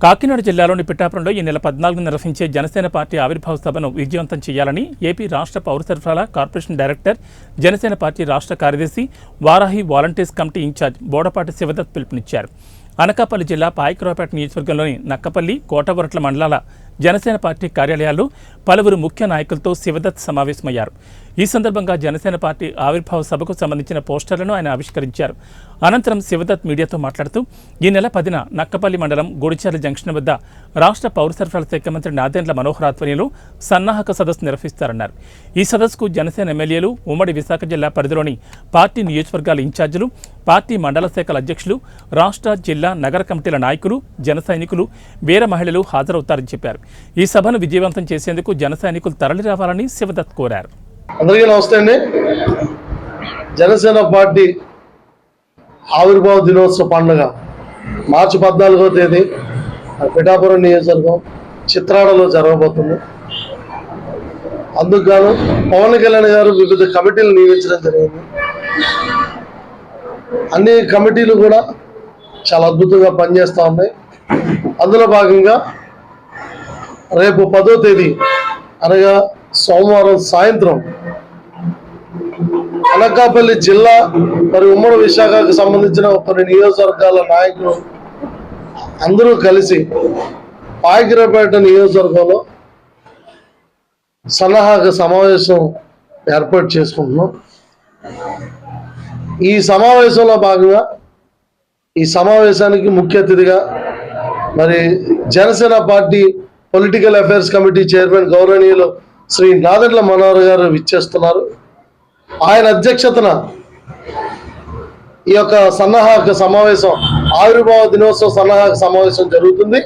కాకినాడ జిల్లాలోని పిఠాపురంలో ఈ నెల 14 నిర్వహించే జనసేన పార్టీ ఆవిర్భావ సభను విజయవంతం చేయాలని ఏపీ రాష్ట్ర పౌర సరఫరాల కార్పొరేషన్ డైరెక్టర్, జనసేన పార్టీ రాష్ట్ర కార్యదర్శి, Varahi volunteers committee in charge Bodapati Sivadat పిలుపునిచ్చారు. అనకాపల్లి జిల్లా పాయకరావుపేట నియోజకవర్గంలోని నక్కపల్లి, కోటవరట్ల మండలాల జనసేన పార్టీ కార్యాలయాల్లో పలువురు ముఖ్య నాయకులతో శివదత్ సమావేశమయ్యారు. ఈ సందర్భంగా జనసేన పార్టీ ఆవిర్భావ సభకు సంబంధించిన పోస్టర్లను ఆయన ఆవిష్కరించారు. అనంతరం శివదత్ మీడియాతో మాట్లాడుతూ ఈ నెల 10న నక్కపల్లి మండలం గుడిచెర్ల జంక్షన్ వద్ద రాష్ట్ర పౌర సరఫరాల శాఖ మంత్రి నాదెండ్ల మనోహర్ ఆధ్వర్యంలో సన్నాహక సదస్సు నిర్వహిస్తారన్నారు. ఈ సదస్సుకు జనసేన ఎమ్మెల్యేలు, ఉమ్మడి విశాఖ జిల్లా పరిధిలోని పార్టీ నియోజకవర్గాల ఇన్ఛార్జీలు, పార్టీ మండల శాఖల అధ్యక్షులు, రాష్ట్ర, జిల్లా, నగర కమిటీల నాయకులు, జన సైనికులు, వీర మహిళలు హాజరవుతారని చెప్పారు. ఈ సభను విజయవంతం చేసేందుకు జన సైనికులు తరలి రావాలని శివదత్ కోరారు. అందరికీ నమస్తే అండి. జనసేన పార్టీ ఆవిర్భావ దినోత్సవ పండుగ మార్చి 14వ తేదీ పిఠాపురం నియోజకవర్గం చిత్రాడలో జరగబోతుంది. అందుకు గాను పవన్ కళ్యాణ్ గారు వివిధ కమిటీలు నియమించడం జరిగింది. అన్ని కమిటీలు కూడా చాలా అద్భుతంగా పనిచేస్తూ ఉన్నాయి. అందులో భాగంగా రేపు 10వ తేదీ అనగా సోమవారం సాయంత్రం అనకాపల్లి జిల్లా మరియు ఉమ్మడి విశాఖకు సంబంధించిన కొన్ని నియోజకవర్గాల నాయకులు అందరూ కలిసి పాయకరావుపేట నియోజకవర్గంలో సన్నాహక సమావేశం ఏర్పాటు చేసుకుంటున్నాం. ఈ సమావేశంలో భాగంగా ఈ సమావేశానికి ముఖ్య అతిథిగా మరి Janasena party political affairs committee chairman గౌరవనీయులు శ్రీ నాదెండ్ల మనోహర్ గారు విచ్చేస్తున్నారు. ఆయన అధ్యక్షతన ఈ యొక్క సన్నాహక సమావేశం, ఆవిర్భావ దినోత్సవ సన్నాహక సమావేశం జరుగుతుంది.